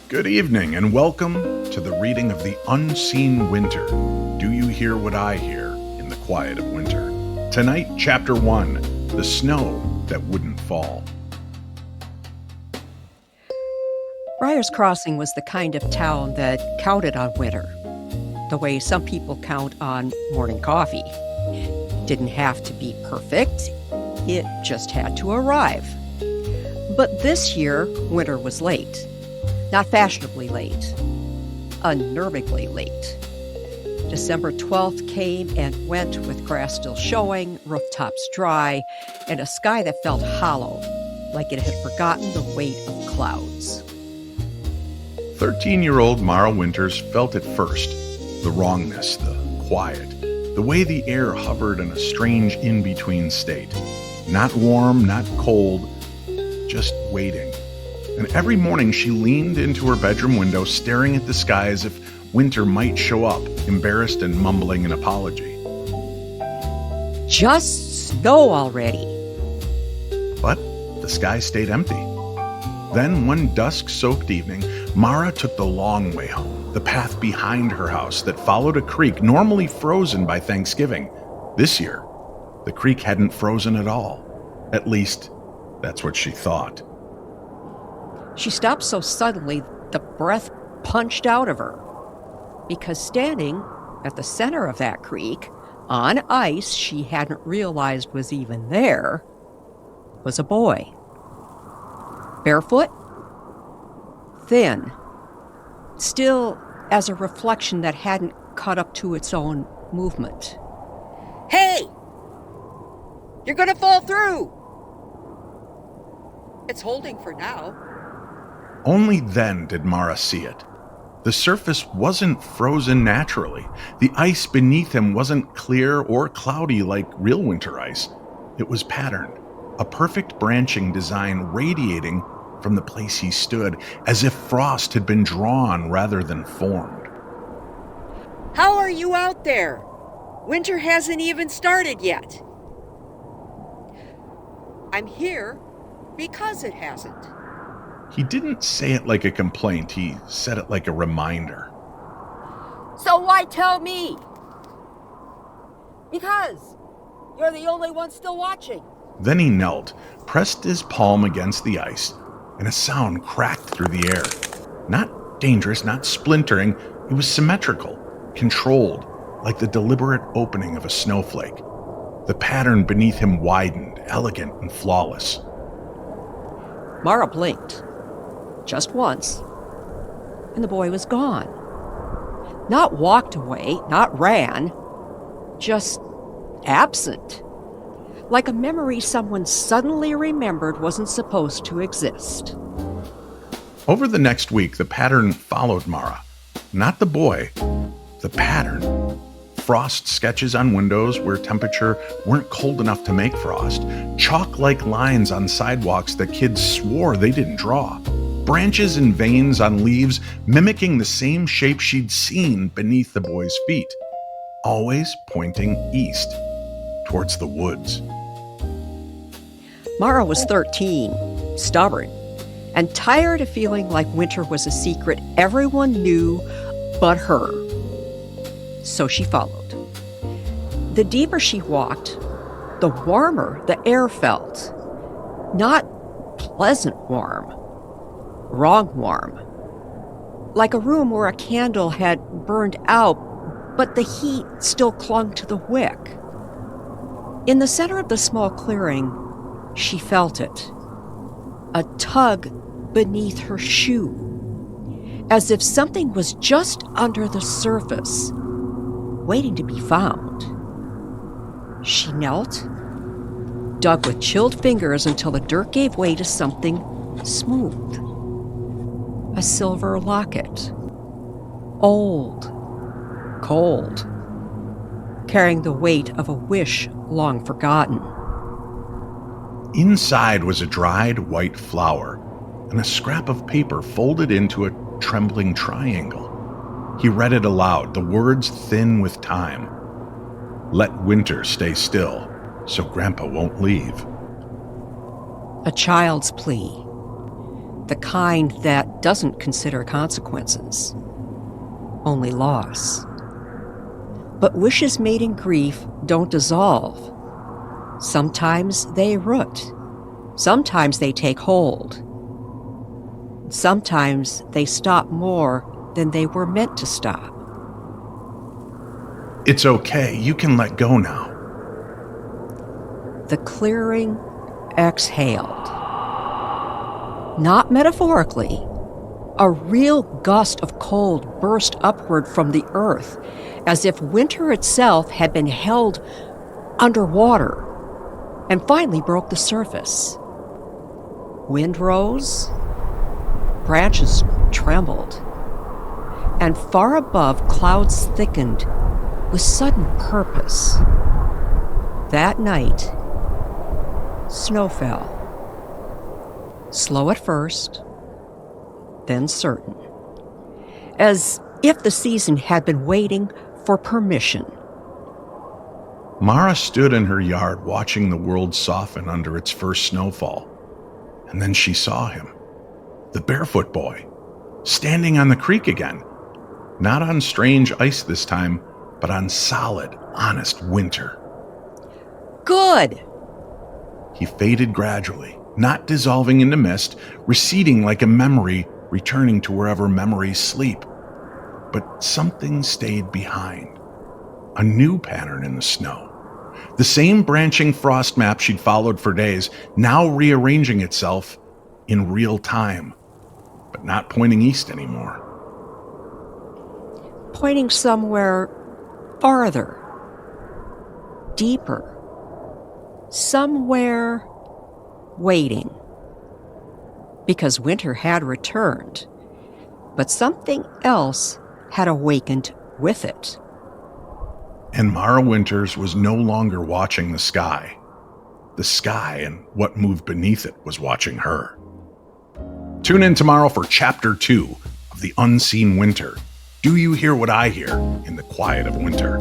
Good evening and welcome to the reading of The Unseen Winter. Do you hear what I hear in the quiet of winter? Tonight, Chapter 1, The Snow That Wouldn't Fall. Briar's Crossing was the kind of town that counted on winter, the way some people count on morning coffee. Didn't have to be perfect, it just had to arrive. But this year, winter was late. Not fashionably late, unnervingly late. December 12th came and went with grass still showing, rooftops dry, and a sky that felt hollow, like it had forgotten the weight of clouds. 13-year-old Mara Winters felt it first, the wrongness, the quiet, the way the air hovered in a strange in-between state. Not warm, not cold, just waiting. And every morning she leaned into her bedroom window, staring at the sky as if winter might show up, embarrassed and mumbling an apology. Just snow already. But the sky stayed empty. Then, one dusk-soaked evening, Mara took the long way home, the path behind her house that followed a creek normally frozen by Thanksgiving. This year, the creek hadn't frozen at all. At least, that's what she thought. She stopped so suddenly the breath punched out of her, because standing at the center of that creek, on ice she hadn't realized was even there, was a boy. Barefoot, thin, still as a reflection that hadn't caught up to its own movement. Hey! You're gonna fall through! It's holding for now. Only then did Mara see it. The surface wasn't frozen naturally. The ice beneath him wasn't clear or cloudy like real winter ice. It was patterned, a perfect branching design radiating from the place he stood, as if frost had been drawn rather than formed. How are you out there? Winter hasn't even started yet. I'm here because it hasn't. He didn't say it like a complaint, he said it like a reminder. So why tell me? Because you're the only one still watching. Then he knelt, pressed his palm against the ice, and a sound cracked through the air. Not dangerous, not splintering, it was symmetrical, controlled, like the deliberate opening of a snowflake. The pattern beneath him widened, elegant and flawless. Mara blinked, just once, and the boy was gone. Not walked away, not ran, just absent. Like a memory someone suddenly remembered wasn't supposed to exist. Over the next week, the pattern followed Mara. Not the boy, the pattern. Frost sketches on windows where temperature weren't cold enough to make frost. Chalk-like lines on sidewalks that kids swore they didn't draw. Branches and veins on leaves mimicking the same shape she'd seen beneath the boy's feet. Always pointing east, towards the woods. Mara was 13, stubborn, and tired of feeling like winter was a secret everyone knew but her. So she followed. The deeper she walked, the warmer the air felt. Not pleasant warm, wrong warm. Like a room where a candle had burned out, but the heat still clung to the wick. In the center of the small clearing, she felt it. A tug beneath her shoe, as if something was just under the surface, waiting to be found. She knelt, dug with chilled fingers until the dirt gave way to something smooth. A silver locket. Old, cold, carrying the weight of a wish long forgotten. Inside was a dried white flower and a scrap of paper folded into a trembling triangle. He read it aloud, the words thin with time. Let winter stay still, so Grandpa won't leave. A child's plea. the kind that doesn't consider consequences, only loss. But wishes made in grief don't dissolve. Sometimes they root. Sometimes they take hold. Sometimes they stop more than they were meant to stop. It's okay. You can let go now. The clearing exhaled. Not metaphorically. A real gust of cold burst upward from the earth, as if winter itself had been held underwater, and finally broke the surface. Wind rose, branches trembled, and far above clouds thickened with sudden purpose. That night, snow fell. Slow at first, then certain, as if the season had been waiting for permission. Mara stood in her yard watching the world soften under its first snowfall. And then she saw him, the barefoot boy, standing on the creek again. Not on strange ice this time, but on solid, honest winter. Good! He faded gradually, not dissolving into mist, receding like a memory, returning to wherever memories sleep. But something stayed behind. A new pattern in the snow. The same branching frost map she'd followed for days, now rearranging itself in real time, but not pointing east anymore. Pointing somewhere farther, deeper, somewhere waiting. Because winter had returned, but something else had awakened with it. And Mara Winters was no longer watching the sky. The sky and what moved beneath it was watching her. Tune in tomorrow for Chapter 2 of The Unseen Winter. Do you hear what I hear in the quiet of winter?